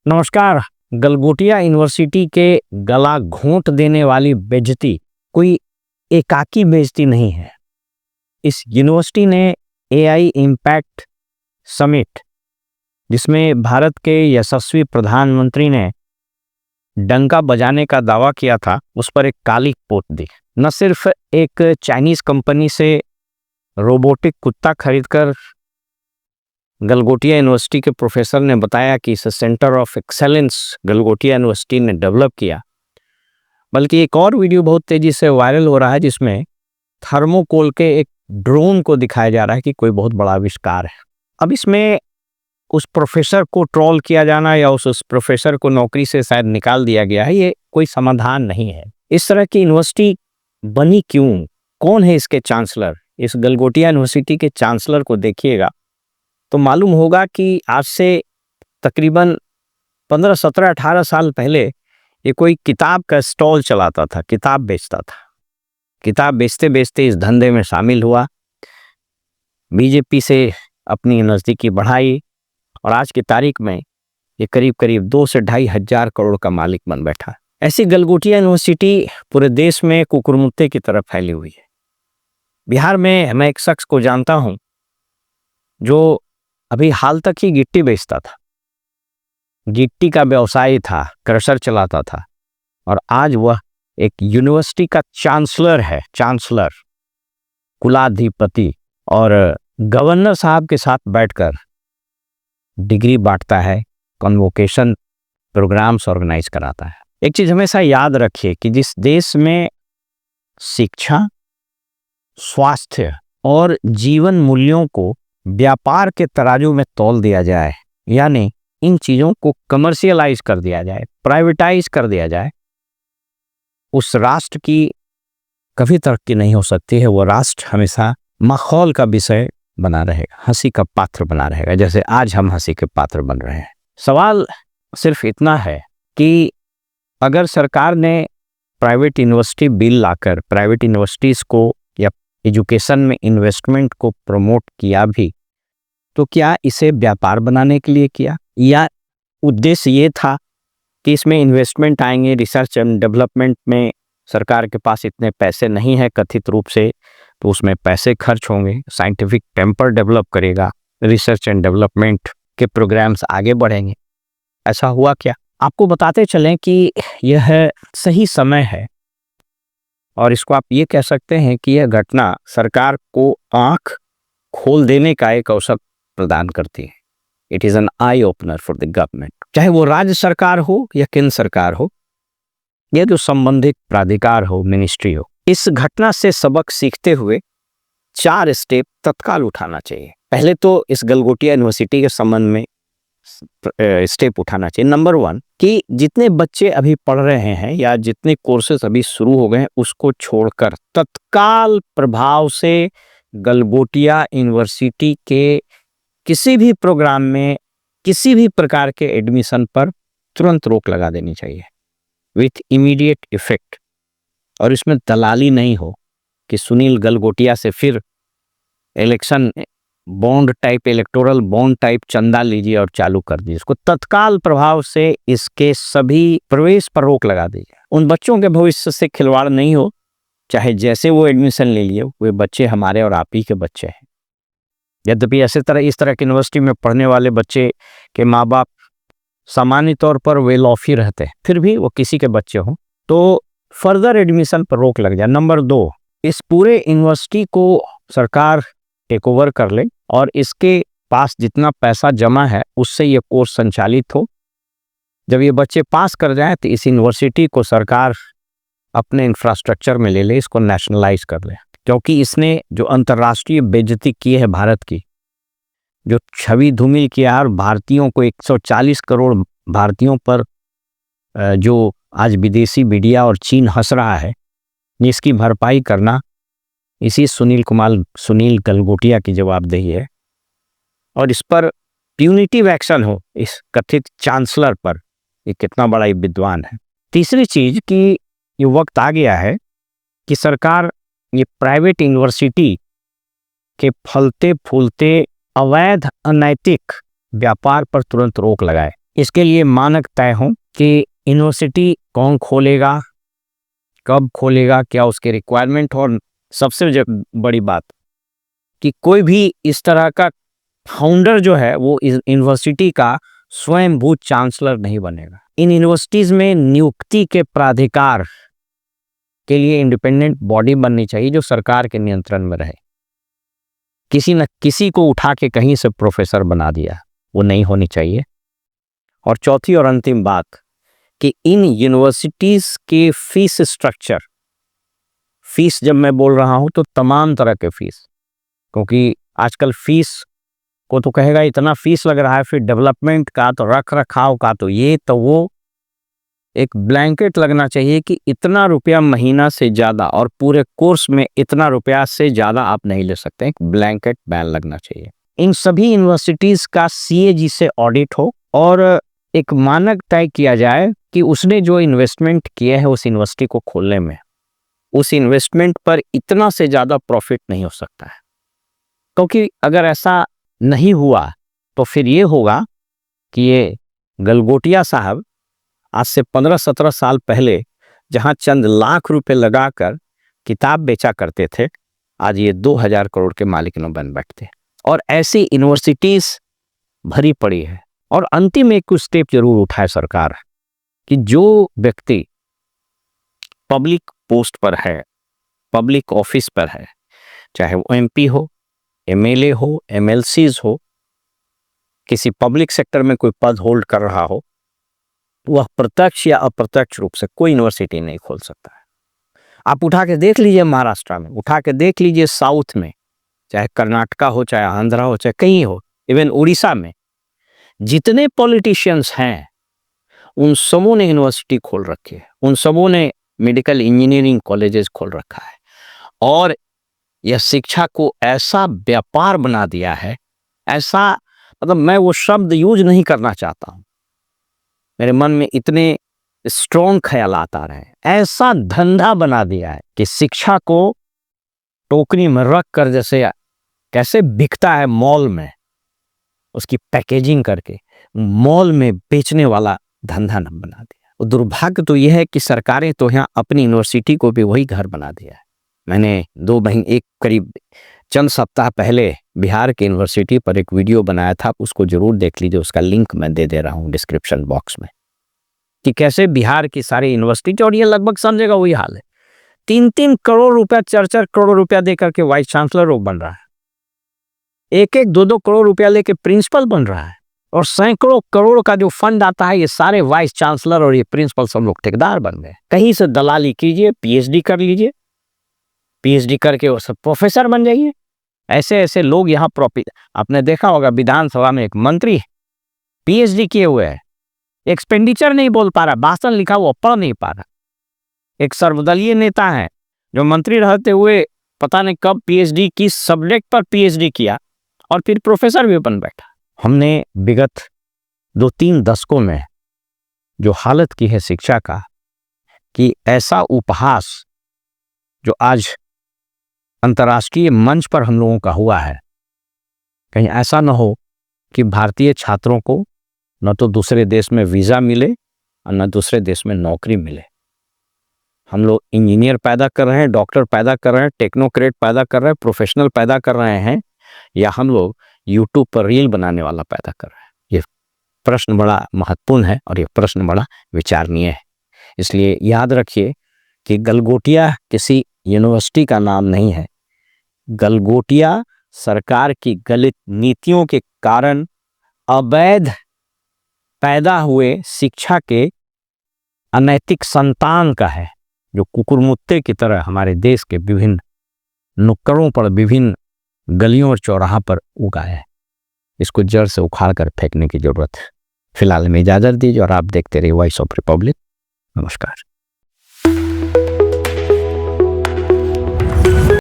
नमस्कार। गलगोटिया यूनिवर्सिटी के गला घोंट देने वाली बेइज्जती कोई एकाकी बेइज्जती नहीं है। इस यूनिवर्सिटी ने एआई इम्पैक्ट समिट, जिसमें भारत के यशस्वी प्रधानमंत्री ने डंका बजाने का दावा किया था, उस पर एक काली पोत दी। न सिर्फ एक चाइनीज कंपनी से रोबोटिक कुत्ता खरीदकर गलगोटिया यूनिवर्सिटी के प्रोफेसर ने बताया कि इसे centre of excellence Galgotia university ने डेवलप किया, बल्कि एक और वीडियो बहुत तेजी से वायरल हो रहा है जिसमें थर्मोकोल के एक ड्रोन को दिखाया जा रहा है कि कोई बहुत बड़ा आविष्कार है। अब इसमें उस प्रोफेसर को ट्रोल किया जाना या उस प्रोफेसर को नौकरी से शायद निकाल दिया गया है, ये कोई समाधान नहीं है। इस तरह की यूनिवर्सिटी बनी क्यों? कौन है इसके चांसलर? इस गलगोटिया यूनिवर्सिटी के चांसलर को देखिएगा तो मालूम होगा कि आज से तकरीबन 15, 17, 18 साल पहले ये कोई किताब का स्टॉल चलाता था, किताब बेचता था। किताब बेचते बेचते इस धंधे में शामिल हुआ, बीजेपी से अपनी नज़दीकी बढ़ाई और आज की तारीख में ये करीब करीब 2 से 2.5 हजार करोड़ का मालिक बन बैठा। ऐसी गलगोटिया यूनिवर्सिटी पूरे देश में कुकुरमुत्ते की तरफ फैली हुई है। बिहार में मैं एक शख्स को जानता हूँ जो अभी हाल तक ही गिट्टी बेचता था, गिट्टी का व्यवसाय था, क्रशर चलाता था, और आज वह एक यूनिवर्सिटी का चांसलर है, चांसलर, कुलाधिपति, और गवर्नर साहब के साथ बैठकर डिग्री बांटता है, कन्वोकेशन प्रोग्राम्स ऑर्गेनाइज कराता है। एक चीज हमेशा याद रखिए कि जिस देश में शिक्षा, स्वास्थ्य और जीवन मूल्यों को व्यापार के तराजू में तौल दिया जाए, यानी इन चीजों को कमर्शियलाइज कर दिया जाए, प्राइवेटाइज कर दिया जाए, उस राष्ट्र की कभी तरक्की नहीं हो सकती है। वो राष्ट्र हमेशा माहौल का विषय बना रहेगा, हंसी का पात्र बना रहेगा, जैसे आज हम हंसी के पात्र बन रहे हैं। सवाल सिर्फ इतना है कि अगर सरकार ने प्राइवेट यूनिवर्सिटी बिल लाकर प्राइवेट यूनिवर्सिटीज को या एजुकेशन में इन्वेस्टमेंट को प्रमोट किया भी, तो क्या इसे व्यापार बनाने के लिए किया, या उद्देश्य ये था कि इसमें इन्वेस्टमेंट आएंगे, रिसर्च एंड डेवलपमेंट में सरकार के पास इतने पैसे नहीं है कथित रूप से, तो उसमें पैसे खर्च होंगे, साइंटिफिक टेम्पर डेवलप करेगा, रिसर्च एंड डेवलपमेंट के प्रोग्राम्स आगे बढ़ेंगे। ऐसा हुआ क्या? आपको बताते चलें कि यह सही समय है, और इसको आप ये कह सकते हैं कि यह घटना सरकार को आंख खोल देने का एक अवसर प्रदान करती है। It is an eye opener for the government, चाहे वो राज्य सरकार हो या केंद्र सरकार हो, या जो संबंधित प्राधिकार हो, मिनिस्ट्री हो। इस घटना से सबक सीखते हुए 4 स्टेप तत्काल उठाना चाहिए। पहले तो इस गलगोटिया यूनिवर्सिटी के संबंध में स्टेप उठाना चाहिए। नंबर 1 कि जितने बच्चे अभी पढ़ रहे हैं या जितने कोर्सेज अभी शुरू हो गए हैं, उसको छोड़कर तत्काल प्रभाव से गलगोटिया यूनिवर्सिटी के किसी भी प्रोग्राम में किसी भी प्रकार के एडमिशन पर तुरंत रोक लगा देनी चाहिए, विथ इमीडिएट इफेक्ट। और इसमें दलाली नहीं हो कि सुनील गलगोटिया से फिर election bond type, electoral bond type चंदा लीजिए और चालू कर दीजिए। इसको तत्काल प्रभाव से इसके सभी प्रवेश पर रोक लगा दीजिए। उन बच्चों के भविष्य से खिलवाड़ नहीं हो, चाहे जैसे वो एडमिशन ले लिए, वे बच्चे हमारे और आप ही के बच्चे हैं। यद्यपि इस तरह की यूनिवर्सिटी में पढ़ने वाले बच्चे के माँ बाप सामान्य तौर पर वेल ऑफ ही रहते हैं, फिर भी वो किसी के बच्चे हों तो फर्दर एडमिशन पर रोक लग जाए। नंबर 2, इस पूरे यूनिवर्सिटी को सरकार टेक ओवर कर ले और इसके पास जितना पैसा जमा है उससे ये कोर्स संचालित हो। जब ये बच्चे पास कर जाएं तो इस यूनिवर्सिटी को सरकार अपने इंफ्रास्ट्रक्चर में ले ले, इसको नेशनलाइज कर ले, क्योंकि इसने जो अंतर्राष्ट्रीय बेइज्जती की है भारत की, जो छवि धूमिल किया और भारतीयों को 140 करोड़ भारतीयों पर जो आज विदेशी मीडिया और चीन हंस रहा है, इसकी भरपाई करना इसी सुनील गलगोटिया की जवाबदेही है। और इस पर प्यूनिटिव एक्शन हो इस कथित चांसलर पर, ये कितना बड़ा विद्वान है। तीसरी चीज कि ये वक्त आ गया है कि सरकार ये प्राइवेट यूनिवर्सिटी के फलते फूलते अवैध अनैतिक व्यापार पर तुरंत रोक लगाए। इसके लिए मानक तय हों कि यूनिवर्सिटी कौन खोलेगा, कब खोलेगा, क्या उसके रिक्वायरमेंट, और सबसे बड़ी बात कि कोई भी इस तरह का फाउंडर जो है वो इस यूनिवर्सिटी का स्वयंभू चांसलर नहीं बनेगा। इन यूनिवर्सिटीज में नियुक्ति के प्राधिकार के लिए इंडिपेंडेंट बॉडी बननी चाहिए जो सरकार के नियंत्रण में रहे। किसी न किसी को उठा के कहीं से प्रोफेसर बना दिया, वो नहीं होनी चाहिए। और चौथी और अंतिम बात कि इन यूनिवर्सिटीज के फीस स्ट्रक्चर, फीस जब मैं बोल रहा हूं तो तमाम तरह के फीस, क्योंकि आजकल फीस को तो कहेगा इतना फीस लग रहा है, फिर डेवलपमेंट का तो रख रखाव का तो ये तो वो, एक ब्लैंकेट लगना चाहिए कि इतना रुपया महीना से ज़्यादा और पूरे कोर्स में इतना रुपया से ज़्यादा आप नहीं ले सकते। एक ब्लैंकेट बैन लगना चाहिए। इन सभी यूनिवर्सिटीज़ का CAG से ऑडिट हो और एक मानक तय किया जाए कि उसने जो इन्वेस्टमेंट किया है उस यूनिवर्सिटी को खोलने में, उस इन्वेस्टमेंट पर इतना से ज़्यादा प्रॉफिट नहीं हो सकता है। क्योंकि अगर ऐसा नहीं हुआ तो फिर ये होगा कि ये गलगोटिया साहब आज से 15-17 साल पहले जहां चंद लाख रुपए लगाकर किताब बेचा करते थे, आज ये 2000 करोड़ के मालिक न बन बैठते। और ऐसी यूनिवर्सिटीज भरी पड़ी है। और अंतिम एक कुछ स्टेप जरूर उठाए सरकार कि जो व्यक्ति पब्लिक पोस्ट पर है, पब्लिक ऑफिस पर है, चाहे वो MP हो, MLA हो, MLCs हो, किसी पब्लिक सेक्टर में कोई पद होल्ड कर रहा हो, वह प्रत्यक्ष या अप्रत्यक्ष रूप से कोई यूनिवर्सिटी नहीं खोल सकता है। आप उठा के देख लीजिए महाराष्ट्र में, उठा के देख लीजिए साउथ में, चाहे कर्नाटका हो, चाहे आंध्रा हो, चाहे कहीं हो, इवन उड़ीसा में, जितने पॉलिटिशियंस हैं उन सबों ने यूनिवर्सिटी खोल रखी है, उन सबों ने मेडिकल इंजीनियरिंग कॉलेजेस खोल रखा है। और यह शिक्षा को ऐसा व्यापार बना दिया है, ऐसा, मतलब मैं वो शब्द यूज नहीं करना चाहता हूं, मेरे मन में इतने स्ट्रॉन्ग ख्यालात आ रहे हैं, ऐसा धंधा बना दिया है कि शिक्षा को टोकरी में रख कर, जैसे कैसे बिकता है मॉल में, उसकी पैकेजिंग करके मॉल में बेचने वाला धंधा न बना दिया। और दुर्भाग्य तो यह है कि सरकारें तो यहाँ अपनी यूनिवर्सिटी को भी वही घर बना दिया है। मैंने करीब चंद सप्ताह पहले बिहार की यूनिवर्सिटी पर एक वीडियो बनाया था, उसको जरूर देख लीजिए, उसका लिंक मैं दे दे रहा हूँ डिस्क्रिप्शन बॉक्स में, कि कैसे बिहार की सारी यूनिवर्सिटी, और ये लगभग सब जगह वही हाल है, 3-3 करोड़ रुपया, 4-4 करोड़ रुपया देकर के वाइस चांसलर वो बन रहा है, 1-1, 2-2 करोड़ रुपया लेके प्रिंसिपल बन रहा है, और सैकड़ों करोड़ का जो फंड आता है, ये सारे वाइस चांसलर और ये प्रिंसिपल सब लोग ठेकेदार बन गए। कहीं से दलाली कीजिए, PhD कर लीजिए, PhD करके वो सब प्रोफेसर बन जाइए। ऐसे ऐसे लोग यहाँ प्रॉफिट, आपने देखा होगा विधानसभा में एक मंत्री PhD किए हुए है, एक्सपेंडिचर नहीं बोल पा रहा, भाषण लिखा हुआ पढ़ नहीं पा रहा। एक सर्वदलीय नेता है जो मंत्री रहते हुए पता नहीं कब PhD किस सब्जेक्ट पर PhD किया और फिर प्रोफेसर भी बन बैठा। हमने विगत 2-3 दशकों में जो हालत की है शिक्षा का, कि ऐसा उपहास जो आज अंतर्राष्ट्रीय मंच पर हम लोगों का हुआ है, कहीं ऐसा न हो कि भारतीय छात्रों को न तो दूसरे देश में वीज़ा मिले और न दूसरे देश में नौकरी मिले। हम लोग इंजीनियर पैदा कर रहे हैं, डॉक्टर पैदा कर रहे हैं, टेक्नोक्रेट पैदा कर रहे हैं, प्रोफेशनल पैदा कर रहे हैं, या हम लोग यूट्यूब पर रील बनाने वाला पैदा कर रहे हैं? ये प्रश्न बड़ा महत्वपूर्ण है और ये प्रश्न बड़ा विचारणीय है। इसलिए याद रखिए कि गलगोटिया किसी यूनिवर्सिटी का नाम नहीं है। गलगोटिया सरकार की गलत नीतियों के कारण अवैध पैदा हुए शिक्षा के अनैतिक संतान का है, जो कुकुरमुत्ते की तरह हमारे देश के विभिन्न नुक्कड़ों पर, विभिन्न गलियों और चौराहा पर उगाया है। इसको जड़ से उखाड़ कर फेंकने की जरूरत है। फिलहाल में इजाजत दीजिए और आप देखते रहिए वॉइस ऑफ रिपब्लिक। नमस्कार।